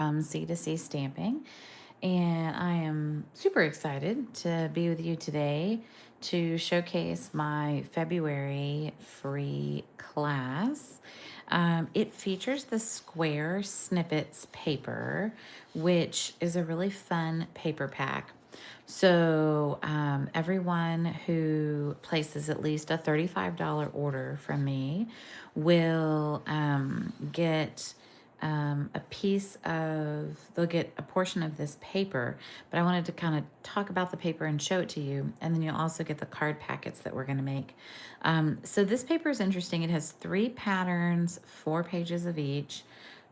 C2C Stamping, and I am super excited to be with you today to showcase my February free class. It features the square Snippets paper, which is a really fun paper pack. So, everyone who places at least a $35 order from me will get a piece of, they'll get a portion of this paper, but I wanted to kind of talk about the paper and show it to you. And then you'll also get the card packets that we're going to make. So this paper is interesting. It has 3 patterns, 4 pages of each.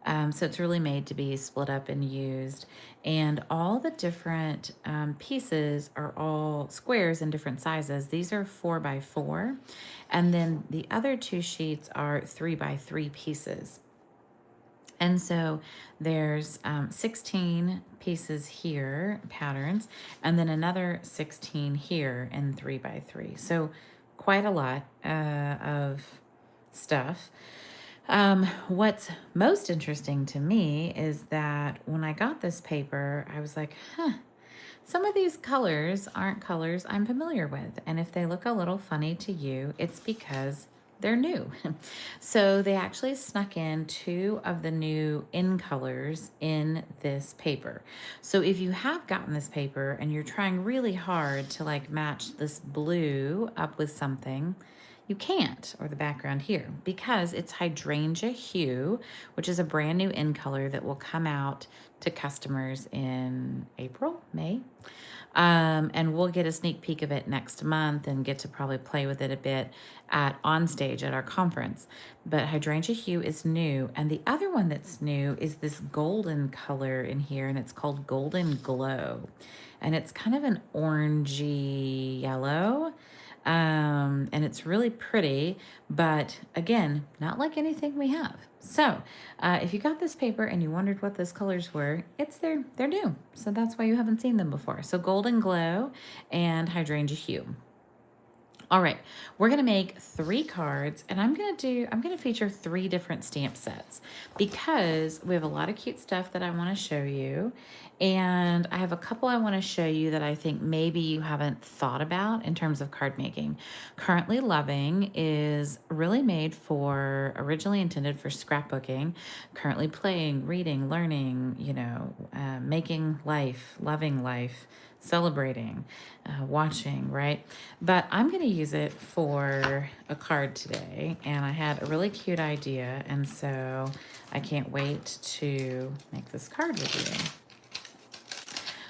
So it's really made to be split up and used. And all the different pieces are all squares in different sizes. These are 4 by 4. And then the other 2 sheets are 3 by 3 pieces. And so there's 16 pieces here, patterns, and then another 16 here in 3 by 3. So quite a lot of stuff. What's most interesting to me is that when I got this paper, I was like, some of these colors aren't colors I'm familiar with. And if they look a little funny to you, it's because they're new. So they actually snuck in 2 of the new in colors in this paper. So if you have gotten this paper and you're trying really hard to like match this blue up with something, you can't, or the background here, because it's Hydrangea Hue, which is a brand new in color that will come out to customers in April, May. And we'll get a sneak peek of it next month and get to probably play with it a bit on stage at our conference. But Hydrangea Hue is new, and the other one that's new is this golden color in here, and it's called Golden Glow, and it's kind of an orangey yellow. And it's really pretty, but again, not like anything we have. So if you got this paper and you wondered what those colors were, they're new. So that's why you haven't seen them before. So Golden Glow and Hydrangea Hue. All right, we're gonna make 3 cards, and I'm gonna feature 3 different stamp sets because we have a lot of cute stuff that I wanna show you. And I have a couple I wanna show you that I think maybe you haven't thought about in terms of card making. Currently Loving is really made for, originally intended for scrapbooking. Currently Playing, reading, learning, making life, loving life, celebrating, watching, right? But I'm going to use it for a card today, and I had a really cute idea, and so I can't wait to make this card with you.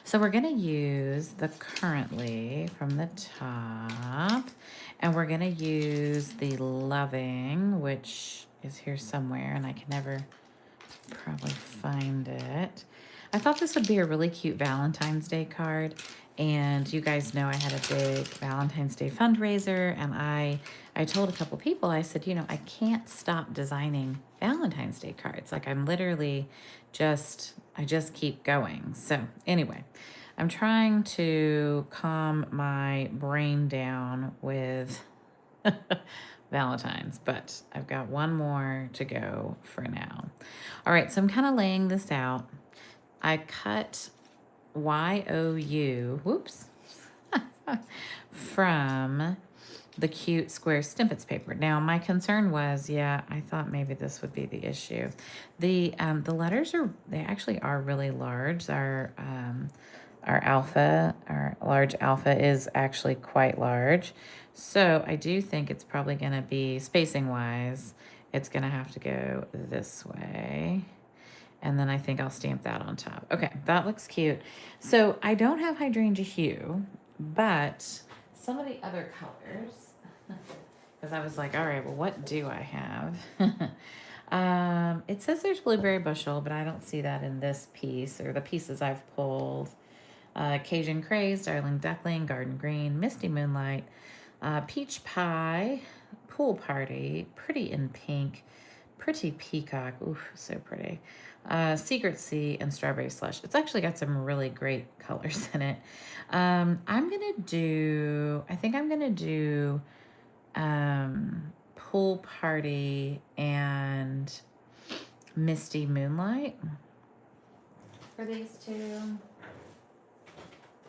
So we're going to use the Currently from the top, and we're going to use the Loving, which is here somewhere, and I can never probably find it. I thought this would be a really cute Valentine's Day card. And you guys know I had a big Valentine's Day fundraiser, and I told a couple people, I said, I can't stop designing Valentine's Day cards. Like I'm literally I just keep going. So anyway, I'm trying to calm my brain down with Valentine's, but I've got one more to go for now. All right, so I'm kind of laying this out. I cut YOU, whoops, from the cute square Snippets paper. Now, my concern was, I thought maybe this would be the issue. The letters they actually are really large. Our large alpha is actually quite large. So I do think it's probably going to be, spacing wise, it's going to have to go this way. And then I think I'll stamp that on top. Okay, that looks cute. So I don't have Hydrangea Hue, but some of the other colors, because I was like, all right, well, what do I have? It says there's Blueberry Bushel, but I don't see that in this piece or the pieces I've pulled. Cajun Craze, Darling Duckling, Garden Green, Misty Moonlight, Peach Pie, Pool Party, Pretty in Pink, Pretty Peacock, ooh, so pretty, Secret Sea, and Strawberry Slush. It's actually got some really great colors in it. I think I'm gonna do Pool Party and Misty Moonlight. for these two.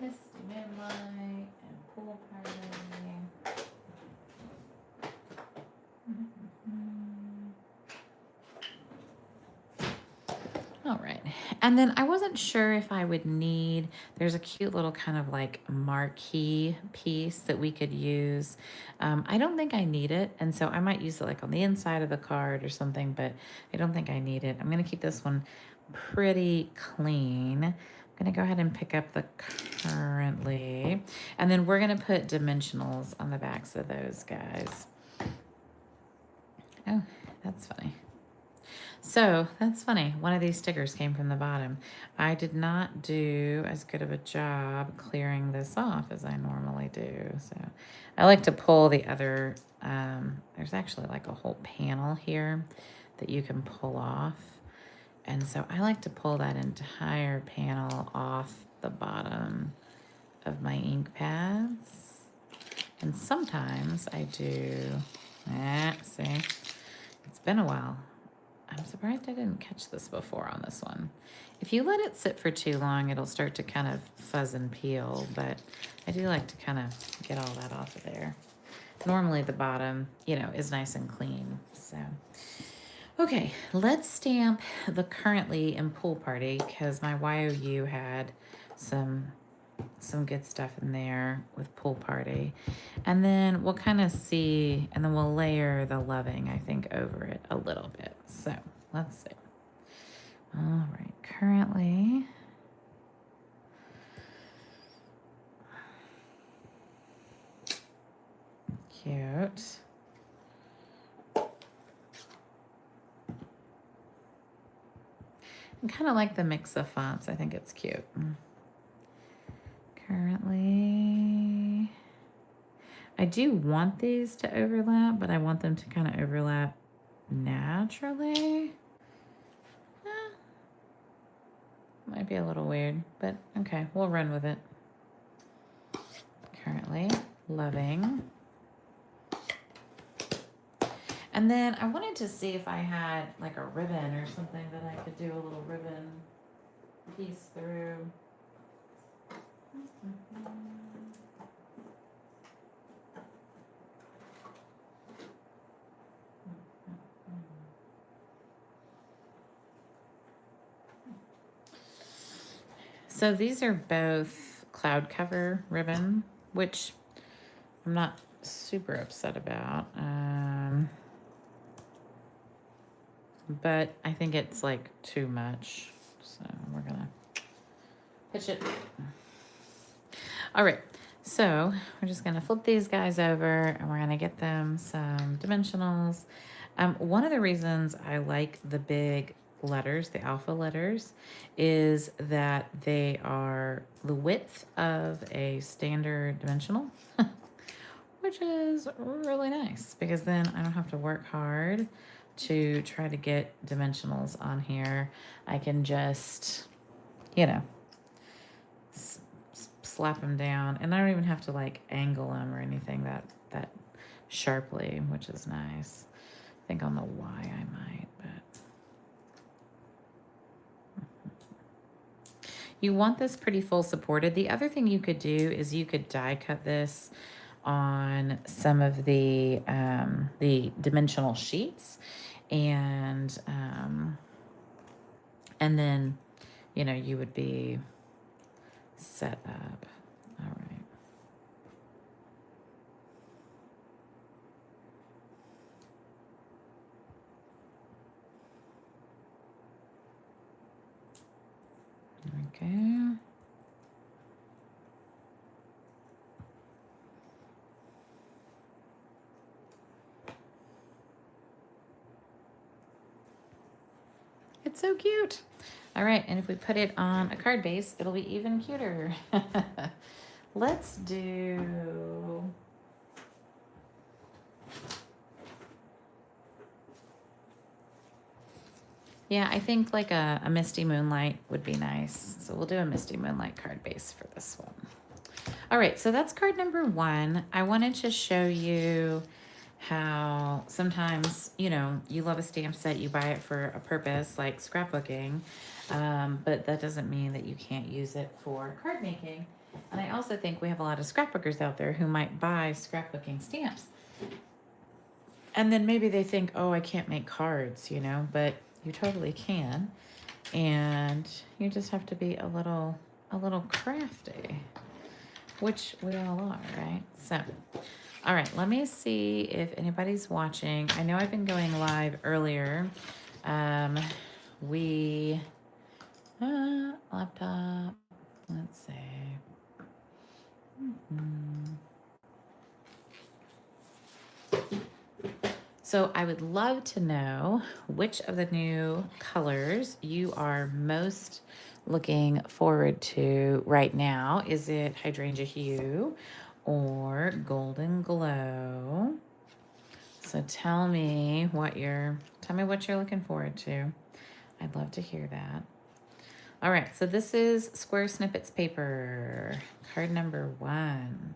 Misty Moonlight and Pool Party. All right. And then I wasn't sure if I would need, there's a cute little kind of like marquee piece that we could use. I don't think I need it. And so I might use it like on the inside of the card or something, but I don't think I need it. I'm going to keep this one pretty clean. I'm going to go ahead and pick up the currently. And then we're going to put dimensionals on the backs of those guys. Oh, that's funny. So that's funny. One of these stickers came from the bottom. I did not do as good of a job clearing this off as I normally do. So I like to pull the other, there's actually like a whole panel here that you can pull off. And so I like to pull that entire panel off the bottom of my ink pads. And sometimes I do, see, it's been a while. I'm surprised I didn't catch this before on this one. If you let it sit for too long, it'll start to kind of fuzz and peel, but I do like to kind of get all that off of there. Normally the bottom, you know, is nice and clean, so. Okay, let's stamp the currently in Pool Party because my YOU had some good stuff in there with Pool Party. And then we'll kind of see, and then we'll layer the Loving, I think, over it a little bit. So let's see. All right, currently. Cute. I kind of like the mix of fonts. I think it's cute. Currently, I do want these to overlap, but I want them to kind of overlap naturally. Might be a little weird, but okay, we'll run with it. Currently, Loving. And then I wanted to see if I had like a ribbon or something that I could do a little ribbon piece through. So these are both cloud cover ribbon, which I'm not super upset about. But I think it's like too much. So we're gonna pitch it. All right, so we're just gonna flip these guys over and we're gonna get them some dimensionals. One of the reasons I like the big letters, the alpha letters, is that they are the width of a standard dimensional, which is really nice because then I don't have to work hard to try to get dimensionals on here. I can just, you know, slap them down, and I don't even have to like angle them or anything that sharply, which is nice. I think on the Y I might, but you want this pretty full supported. The other thing you could do is you could die cut this on some of the dimensional sheets, and then, you know, you would be set up. All right. Okay. It's so cute. All right, and if we put it on a card base, it'll be even cuter. Let's do... Yeah, I think like a Misty Moonlight would be nice. So we'll do a Misty Moonlight card base for this one. All right, so that's card number 1. I wanted to show you how sometimes, you know, you love a stamp set, you buy it for a purpose like scrapbooking, But that doesn't mean that you can't use it for card making. And I also think we have a lot of scrapbookers out there who might buy scrapbooking stamps. And then maybe they think, oh, I can't make cards, you know, but you totally can. And you just have to be a little crafty, which we all are, right? So, all right, let me see if anybody's watching. I know I've been going live earlier. We, laptop, let's see. So I would love to know which of the new colors you are most looking forward to right now. Is it Hydrangea Hue or Golden Glow? So tell me what you're looking forward to. I'd love to hear that. All right, so this is Square Snippets paper, card number 1.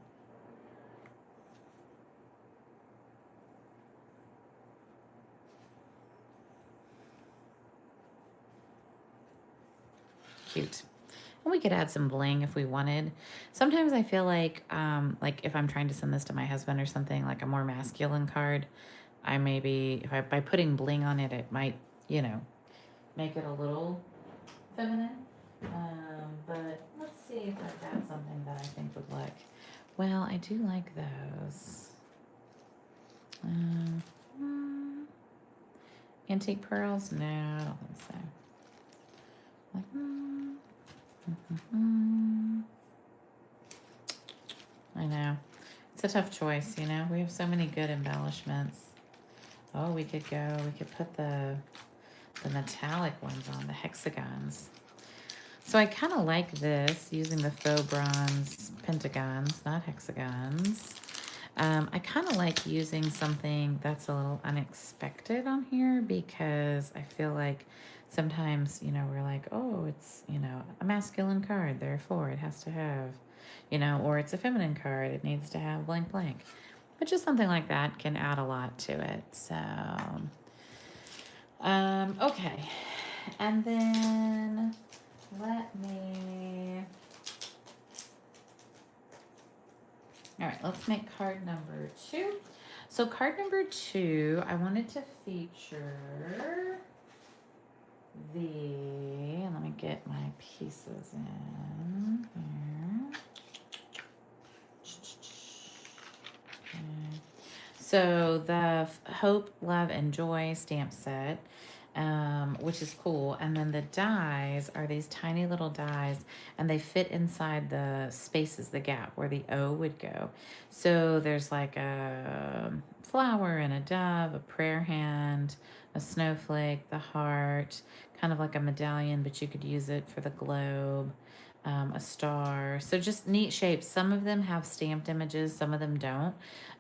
Cute. And we could add some bling if we wanted. Sometimes I feel like if I'm trying to send this to my husband or something, like a more masculine card, I maybe, if I, by putting bling on it, it might, you know, make it a little feminine. But let's see if I've got something that I think would look, well, I do like those. Antique pearls? No, I don't think so. Like, I know. It's a tough choice, you know? We have so many good embellishments. Oh, we could put the metallic ones on, the hexagons. So I kind of like this, using the faux bronze pentagons, not hexagons. I kind of like using something that's a little unexpected on here, because I feel like sometimes, you know, we're like, oh, it's, you know, a masculine card, therefore it has to have, you know, or it's a feminine card, it needs to have blank blank. But just something like that can add a lot to it. So, okay. And then let me, all right, let's make card number 2. So card number 2, I wanted to feature let me get my pieces in here. Okay. So the Hope, Love, and Joy stamp set, which is cool. And then the dies are these tiny little dies, and they fit inside the spaces, the gap where the O would go. So there's like a flower and a dove, a prayer hand, a snowflake, the heart, kind of like a medallion, but you could use it for the globe, a star. So just neat shapes. Some of them have stamped images, some of them don't.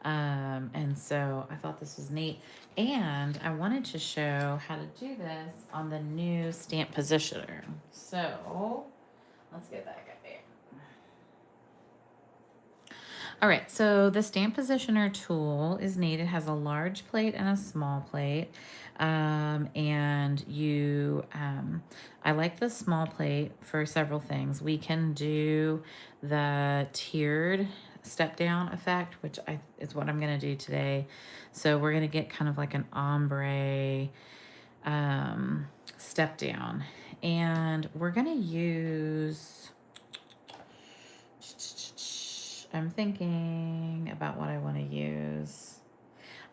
And so I thought this was neat. And I wanted to show how to do this on the new stamp positioner. So let's get that guy there. All right, so the stamp positioner tool is neat. It has a large plate and a small plate. And I like the small plate for several things. We can do the tiered step down effect, which is what I'm gonna do today. So we're gonna get kind of like an ombre step down. And we're gonna use, I'm thinking about what I want to use.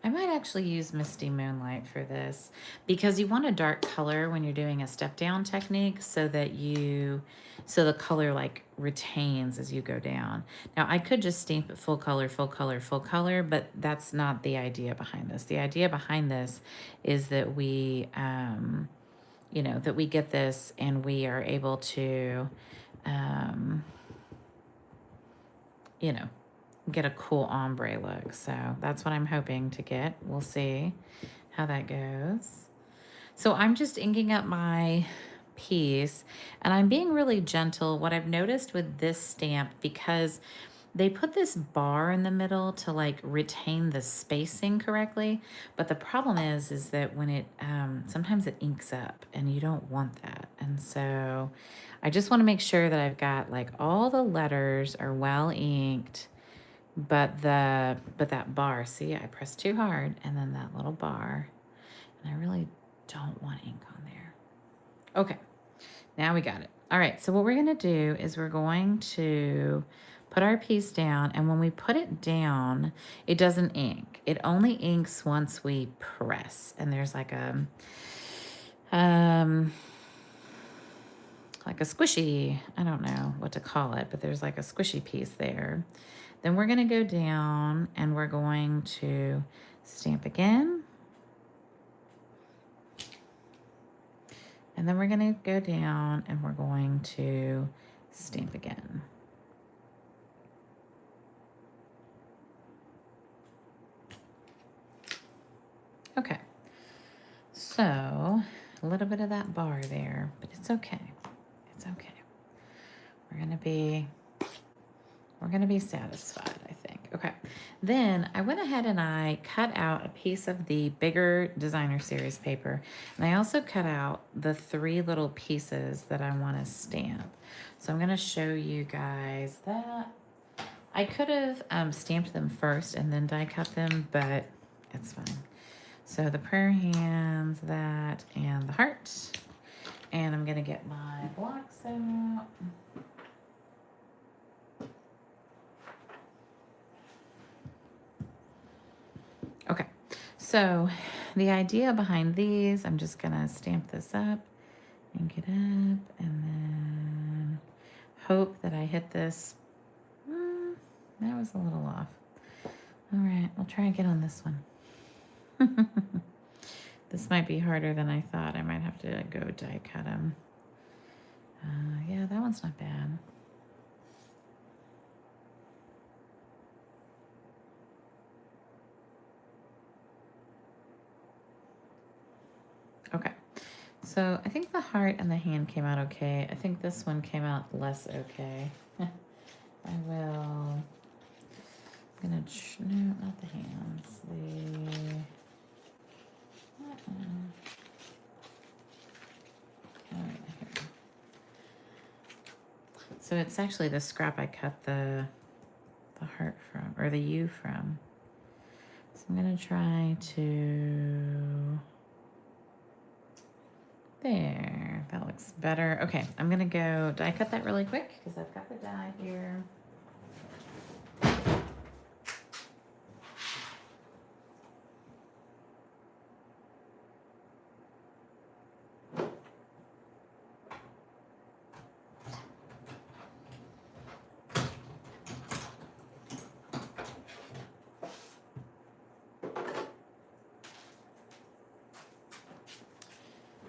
I might actually use Misty Moonlight for this, because you want a dark color when you're doing a step down technique, so that the color like retains as you go down. Now I could just stamp it full color, full color, full color, but that's not the idea behind this. The idea behind this is that we, you know, that we get this and we are able to, you know, get a cool ombre look. So that's what I'm hoping to get. We'll see how that goes. So I'm just inking up my piece, and I'm being really gentle. What I've noticed with this stamp, because They put this bar in the middle to like retain the spacing correctly, but the problem is that when it sometimes it inks up, and you don't want that. And so I just want to make sure that I've got like all the letters are well inked, but that bar, see, I pressed too hard, and then that little bar, and I really don't want ink on there. Okay, now we got it. All right, so what we're gonna do is we're going to put our piece down, and when we put it down, it doesn't ink. It only inks once we press, and there's um, like a squishy, I don't know what to call it, but there's like a squishy piece there. Then we're gonna go down and we're going to stamp again. And then we're gonna go down and we're going to stamp again. Okay, so a little bit of that bar there, but it's okay. It's okay. We're gonna be satisfied, I think. Okay, then I went ahead and I cut out a piece of the bigger designer series paper, and I also cut out the 3 little pieces that I want to stamp. So I'm gonna show you guys that. I could have stamped them first and then die cut them, but it's fine. So the prayer hands, that, and the heart. And I'm gonna get my blocks out. Okay, so the idea behind these, I'm just gonna stamp this up, ink it up, and then hope that I hit this. That was a little off. All right, I'll try again on this one. This might be harder than I thought. I might have to go die cut them. Yeah, that one's not bad. Okay, so I think the heart and the hand came out okay. I think this one came out less okay. I'm gonna, no, not the hands, all right, here. So it's actually the scrap I cut the heart from, or the U from. So I'm gonna try to, there, that looks better. Okay, I'm gonna go die cut that really quick because I've got the die here.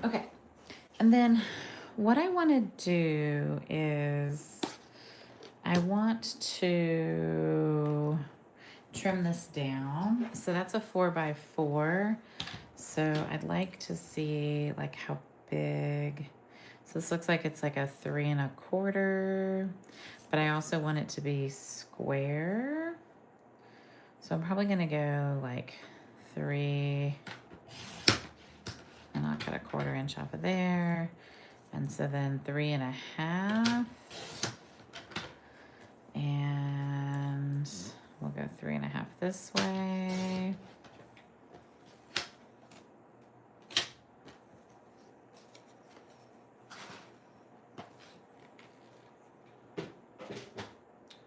Okay, and then what I want to do is I want to trim this down. So that's a 4x4. So I'd like to see like how big. So this looks like it's like a 3 1/4, but I also want it to be square. So I'm probably gonna go like 3, and I'll cut a 1/4 inch off of there. And so then 3 1/2. And we'll go 3 1/2 this way.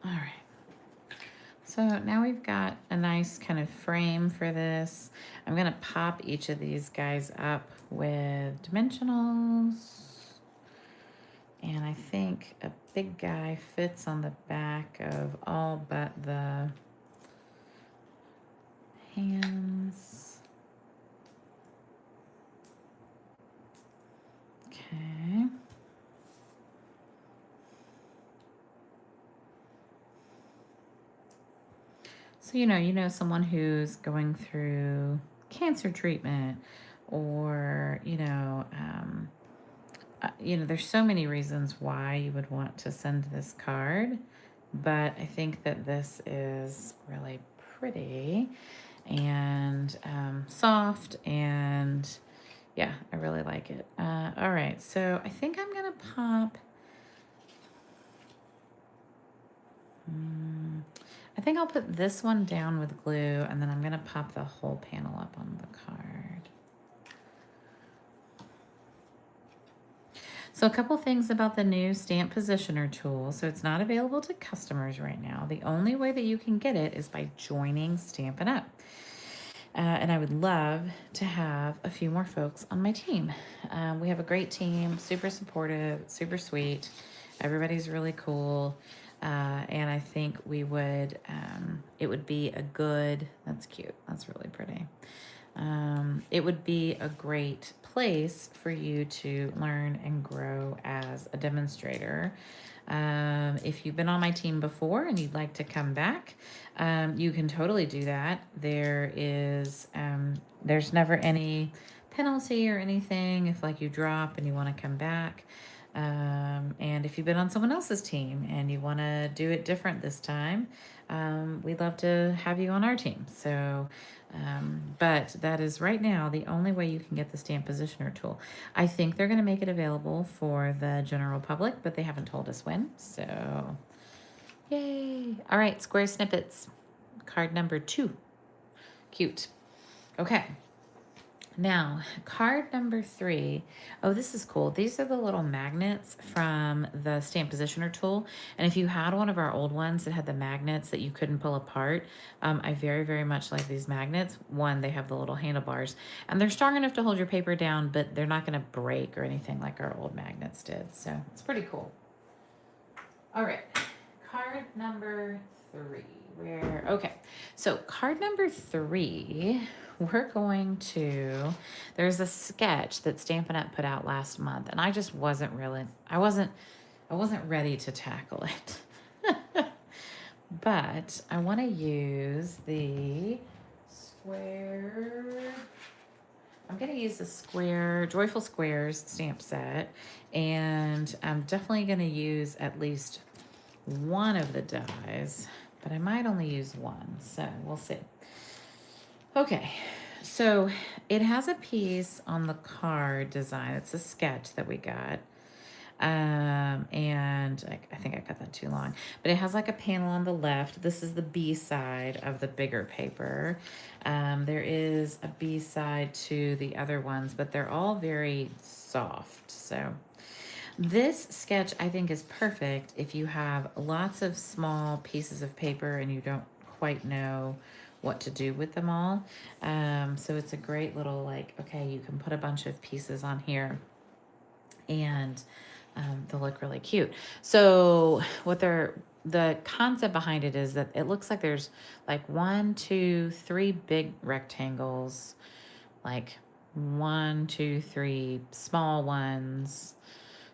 All right. So now we've got a nice kind of frame for this. I'm gonna pop each of these guys up with dimensionals. And I think a big guy fits on the back of all but the hands. Okay. So, you know someone who's going through cancer treatment, or, there's so many reasons why you would want to send this card. but I think that this is really pretty and soft, and yeah, I really like it. All right, so I think I'm gonna pop. I think I'll put this one down with glue, and then I'm gonna pop the whole panel up on the card. So a couple things about the new stamp positioner tool. So it's not available to customers right now. The only way that you can get it is by joining Stampin' Up. And I would love to have a few more folks on my team. We have a great team, super supportive, super sweet. Everybody's really cool. And I think we would, it would be a good, that's cute. That's really pretty. It would be a great place for you to learn and grow as a demonstrator. If you've been on my team before and you'd like to come back, you can totally do that. There's never any penalty or anything if like you drop and you want to come back. And if you've been on someone else's team and you want to do it different this time, we'd love to have you on our team. So, but that is right now the only way you can get the stamp positioner tool. I think they're going to make it available for the general public, but they haven't told us when. So, yay. All right, square snippets. Card number 2. Cute. Okay. Now, card number 3. Oh, this is cool. These are the little magnets from the stamp positioner tool. And if you had one of our old ones that had the magnets that you couldn't pull apart, I very, very much like these magnets. One, they have the little handlebars, and they're strong enough to hold your paper down, but they're not going to break or anything like our old magnets did. So it's pretty cool. All right, card number 3. Okay, so card number 3, we're going to, there's a sketch that Stampin' Up! Put out last month, and I just wasn't really, I wasn't ready to tackle it. But I want to use the square, I'm going to use the square, Joyful Squares stamp set, and I'm definitely going to use at least one of the dies, but I might only use one, so we'll see. Okay, so it has a piece on the card design. It's a sketch that we got. And I think I cut that too long, but it has like a panel on the left. This is the B side of the bigger paper. There is a B side to the other ones, but they're all very soft. So this sketch I think is perfect if you have lots of small pieces of paper and you don't quite know what to do with them all. So it's a great little like, okay, you can put a bunch of pieces on here and they'll look really cute. So the concept behind it is that it looks like there's like 1, 2, 3 big rectangles, like 1, 2, 3 small ones,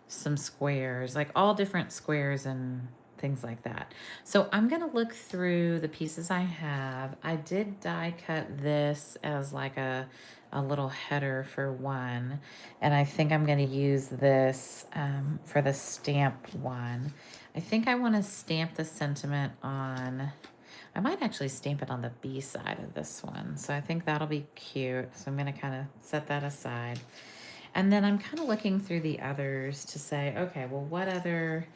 some squares, like all different squares and things like that. So I'm gonna look through the pieces I have. I did die cut this as like a little header for one, and I think I'm gonna use this for the stamp one. I think I want to stamp the sentiment on, I might actually stamp it on the B side of this one. So I think that'll be cute. So I'm gonna kind of set that aside. And then I'm kind of looking through the others to say, okay, well, what other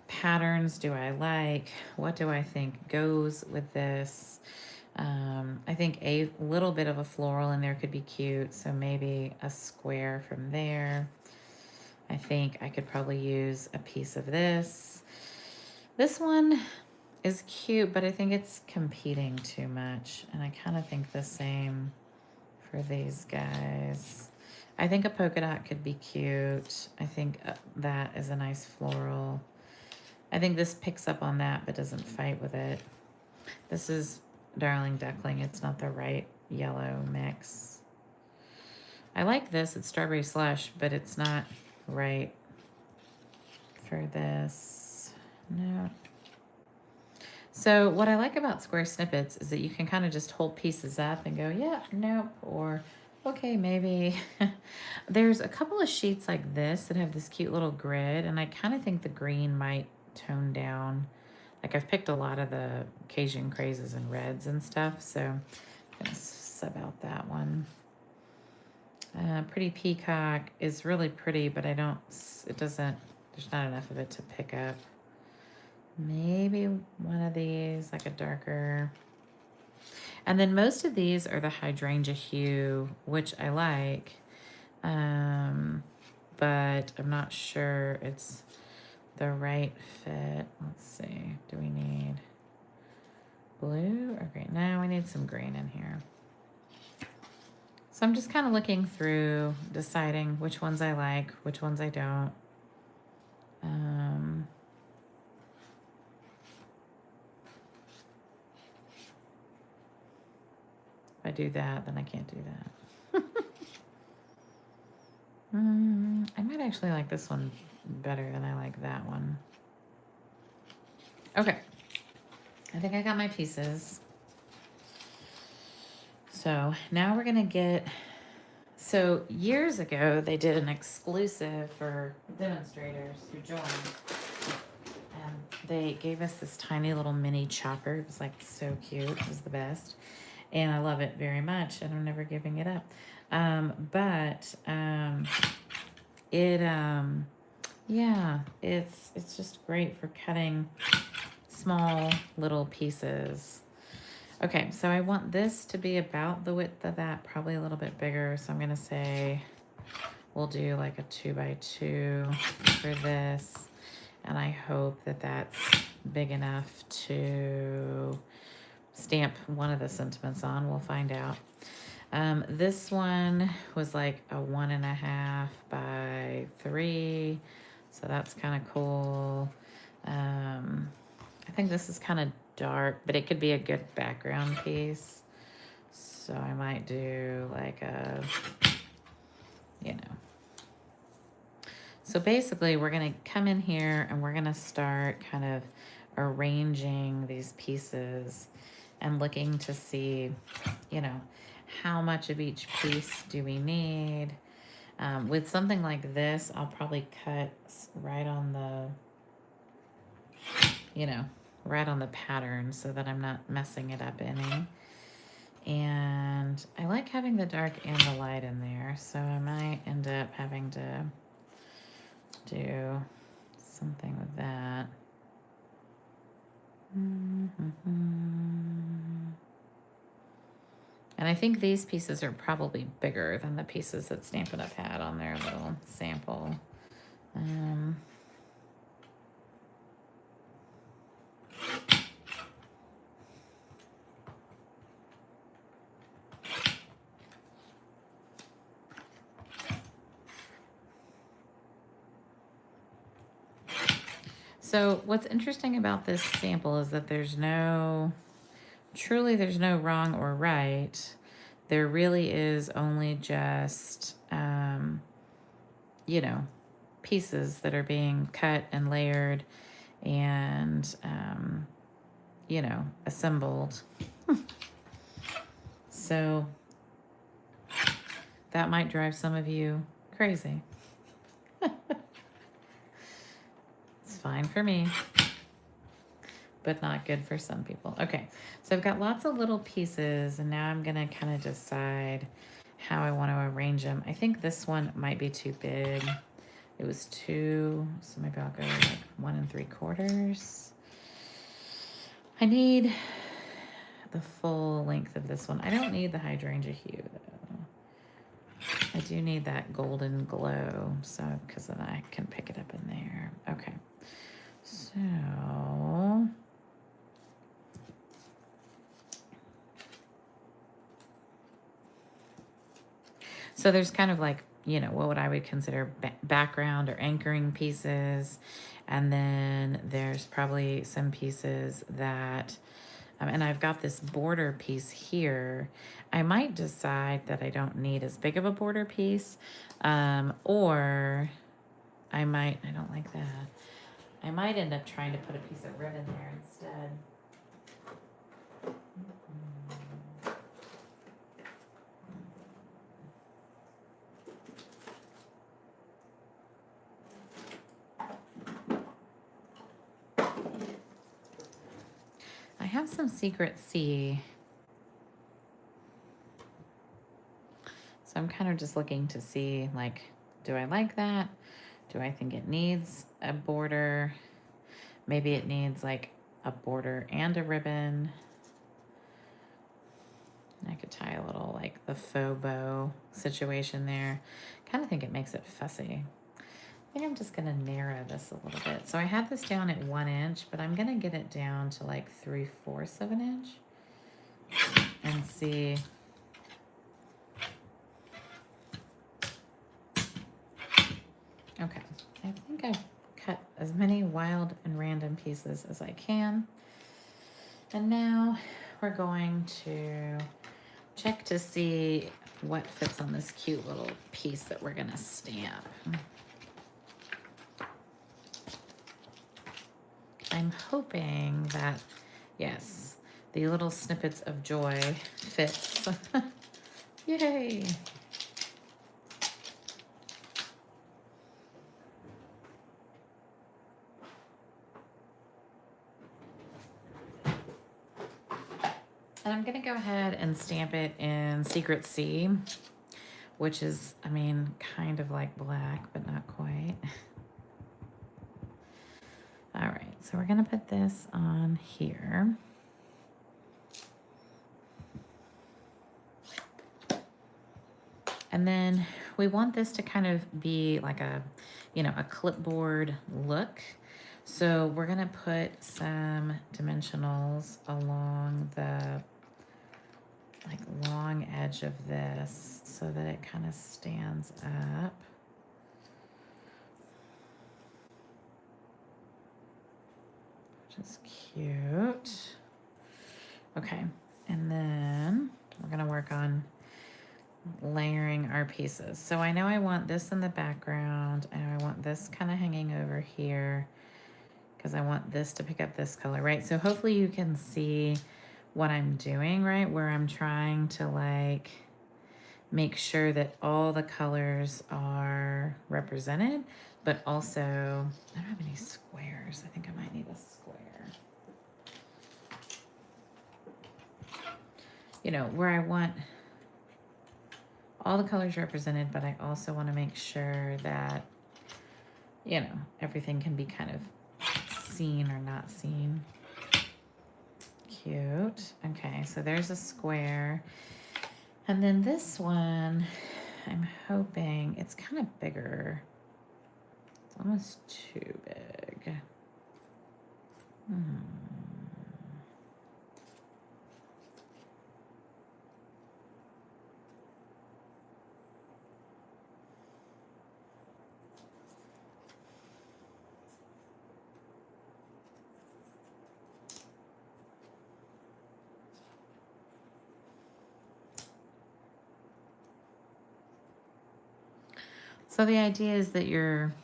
patterns do I like? What do I think goes with this? I think a little bit of a floral in there could be cute. So maybe a square from there. I think I could probably use a piece of this. This one is cute, but I think it's competing too much. And I kind of think the same for these guys. I think a polka dot could be cute. I think that is a nice floral. I think this picks up on that but doesn't fight with it. This is Darling Duckling. It's not the right yellow mix. I like this. It's Strawberry Slush, but it's not right for this. No. So what I like about square snippets is that you can kind of just hold pieces up and go, yeah, nope, or okay, maybe. There's a couple of sheets like this that have this cute little grid, and I kind of think the green might tone down Like I've picked a lot of the Cajun crazes and reds and stuff, so I'm gonna sub out that one. Pretty Peacock is really pretty, but it doesn't, there's not enough of it to pick up. Maybe one of these, like a darker. And then most of these are the Hydrangea hue, which I like. But I'm not sure it's the right fit. Let's see. Do we need blue or green? No, we need some green in here. So I'm just kind of looking through, deciding which ones I like, which ones I don't. If I do that, then I can't do that. I might actually like this one better than I like that one. Okay. I think I got my pieces. So now we're gonna get, so years ago they did an exclusive for demonstrators who joined. And they gave us this tiny little mini chopper. It was like so cute. It was the best. And I love it very much, and I'm never giving it up. Yeah, it's just great for cutting small little pieces. Okay, so I want this to be about the width of that, probably a little bit bigger. So I'm gonna say we'll do like a 2x2 for this. And I hope that that's big enough to stamp one of the sentiments on. We'll find out. This one was like a 1.5 by 3. So that's kind of cool. I think this is kind of dark, but it could be a good background piece. So I might do like a, you know. So basically we're going to come in here and we're going to start kind of arranging these pieces and looking to see, you know, how much of each piece do we need. With something like this, I'll probably cut right on the, you know, right on the pattern so that I'm not messing it up any. And I like having the dark and the light in there, so I might end up having to do something with that. And I think these pieces are probably bigger than the pieces that Stampin' Up! Had on their little sample. So what's interesting about this sample is that there's no wrong or right. There really is only just, you know, pieces that are being cut and layered and, you know, assembled. So that might drive some of you crazy. It's fine for me, but not good for some people. Okay, so I've got lots of little pieces, and now I'm gonna kind of decide how I want to arrange them. I think this one might be too big. It was 2, so maybe I'll go like 1 3/4. I need the full length of this one. I don't need the hydrangea hue though. I do need that golden glow, so because then I can pick it up in there. Okay, so there's kind of like, you know, what I would consider background or anchoring pieces. And then there's probably some pieces that, and I've got this border piece here. I might decide that I don't need as big of a border piece, or I don't like that. I might end up trying to put a piece of ribbon there instead. have some Secret C. So I'm kind of just looking to see, like, do I like that? Do I think it needs a border? Maybe it needs like a border and a ribbon. I could tie a little like the faux bow situation there. Kind of think it makes it fussy. I think I'm just gonna narrow this a little bit. So I had this down at 1 inch, but I'm gonna get it down to like 3/4 of an inch and see. Okay, I think I've cut as many wild and random pieces as I can. And now we're going to check to see what fits on this cute little piece that we're gonna stamp. I'm hoping that, yes, the little snippets of joy fits. Yay! And I'm gonna go ahead and stamp it in Secret C, which is, I mean, kind of like black, but not quite. All right, so we're gonna put this on here. And then we want this to kind of be like a, you know, a clipboard look. So we're gonna put some dimensionals along the like long edge of this so that it kind of stands up. Which is cute. Okay, and then we're gonna work on layering our pieces. So I know I want this in the background and I want this kind of hanging over here because I want this to pick up this color, right? So hopefully you can see what I'm doing, right? Where I'm trying to like make sure that all the colors are represented, but also, I don't have any squares. I think I might need a square. You know, where I want all the colors represented, but I also want to make sure that, you know, everything can be kind of seen or not seen. Cute. Okay, so there's a square. And then this one, I'm hoping it's kind of bigger. It's almost too big. So the idea is that you're,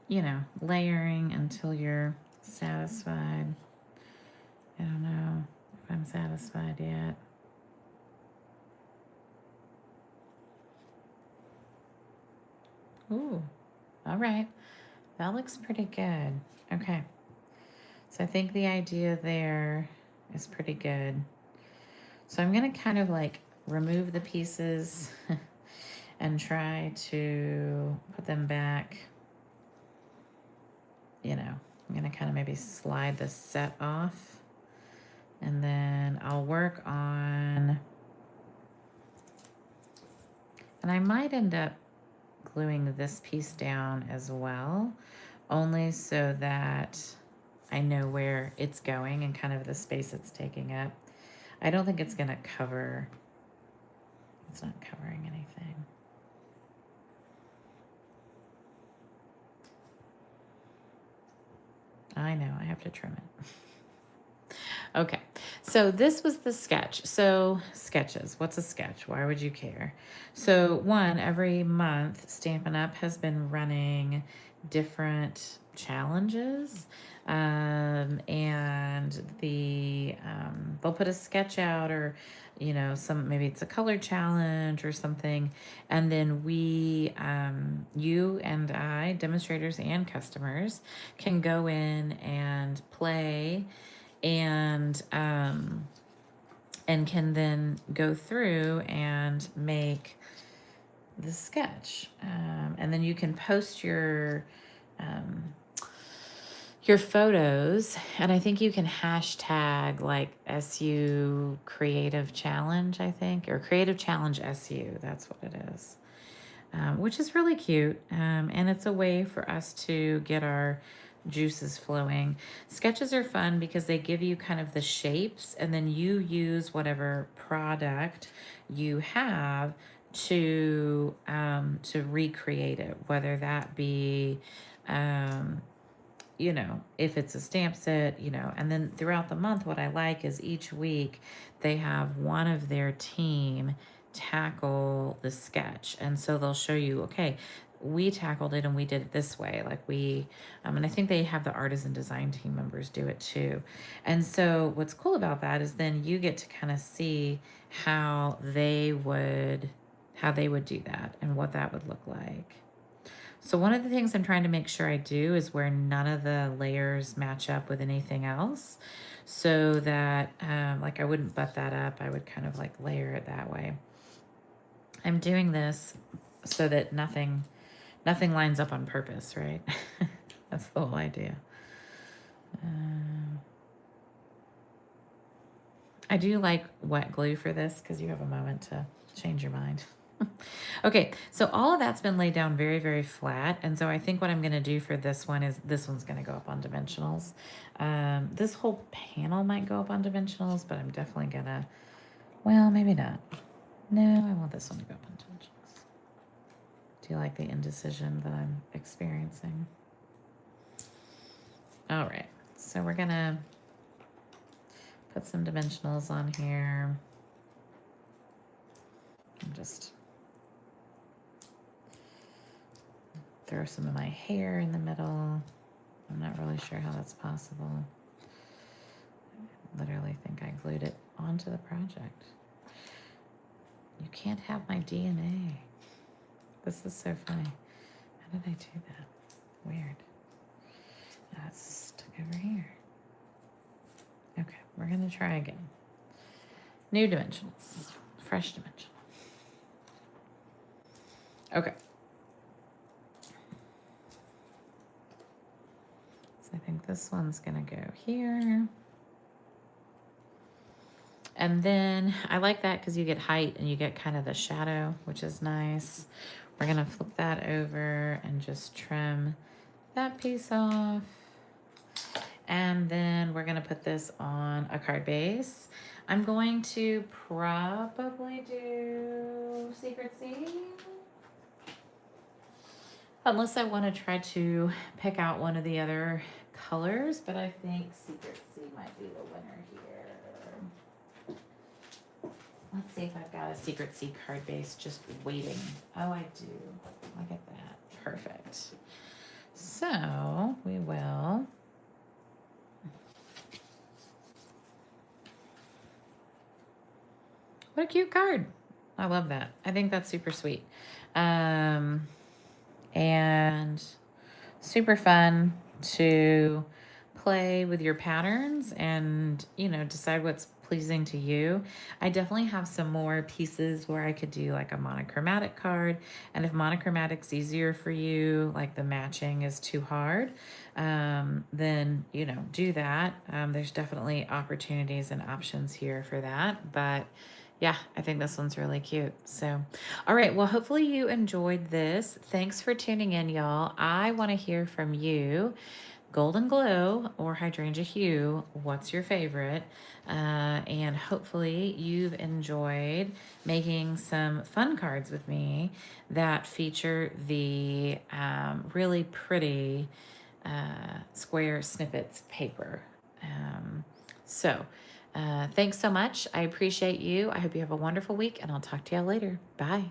you know, layering until you're satisfied. I don't know if I'm satisfied yet. Ooh, all right. That looks pretty good. Okay. So I think the idea there is pretty good. So I'm going to kind of like remove the pieces and try to put them back. You know, I'm going to kind of maybe slide the set off. And then I'll work on, and I might end up gluing this piece down as well, only so that I know where it's going and kind of the space it's taking up. I don't think it's gonna cover, it's not covering anything. I know, I have to trim it. Okay, so this was the sketch. So sketches, what's a sketch? Why would you care? So one, every month Stampin' Up! Has been running different challenges, and they'll put a sketch out, or you know, maybe it's a color challenge or something, and then we, you and I, demonstrators and customers, can go in and play and can then go through and make the sketch. And then you can post um, your photos, and I think you can hashtag like SU Creative Challenge, I think, or Creative Challenge SU. That's what it is, which is really cute. And it's a way for us to get our juices flowing. Sketches are fun because they give you kind of the shapes, and then you use whatever product you have to recreate it, whether that be if it's a stamp set, and then throughout the month, what I like is each week they have one of their team tackle the sketch. And so they'll show you, okay, we tackled it and we did it this way. Like and I think they have the artisan design team members do it too. And so what's cool about that is then you get to kind of see how they would do that and what that would look like. So one of the things I'm trying to make sure I do is where none of the layers match up with anything else, so that like I wouldn't butt that up. I would kind of like layer it that way. I'm doing this so that nothing lines up on purpose, right? That's the whole idea. I do like wet glue for this because you have a moment to change your mind. Okay, so all of that's been laid down very, very flat. And so I think what I'm going to do for this one is this one's going to go up on dimensionals. This whole panel might go up on dimensionals, but I'm definitely going to, well, maybe not. No, I want this one to go up on dimensionals. Do you like the indecision that I'm experiencing? All right, so we're going to put some dimensionals on here. I'm just throw some of my hair in the middle. I'm not really sure how that's possible. I literally think I glued it onto the project. You can't have my DNA. This is so funny. How did I do that? Weird. That's stuck over here. Okay, we're gonna try again. New dimensionals. Fresh dimensional. Okay. So I think this one's gonna go here. And then I like that because you get height and you get kind of the shadow, which is nice. We're gonna flip that over and just trim that piece off. And then we're gonna put this on a card base. I'm going to probably do Secret Sea. Unless I want to try to pick out one of the other colors, but I think Secret Sea might be the winner here. Let's see if I've got a Secret Sea card base just waiting. Oh, I do. Look at that. Perfect. So we will. What a cute card. I love that. I think that's super sweet. And super fun to play with your patterns and, decide what's pleasing to you. I definitely have some more pieces where I could do like a monochromatic card. And if monochromatic's easier for you, like the matching is too hard, then, do that. There's definitely opportunities and options here for that. But yeah, I think this one's really cute. So, all right. Well, hopefully you enjoyed this. Thanks for tuning in, y'all. I want to hear from you. Golden Glow or Hydrangea Hue, what's your favorite? And hopefully you've enjoyed making some fun cards with me that feature the really pretty square snippets paper. Thanks so much. I appreciate you. I hope you have a wonderful week, and I'll talk to y'all later. Bye.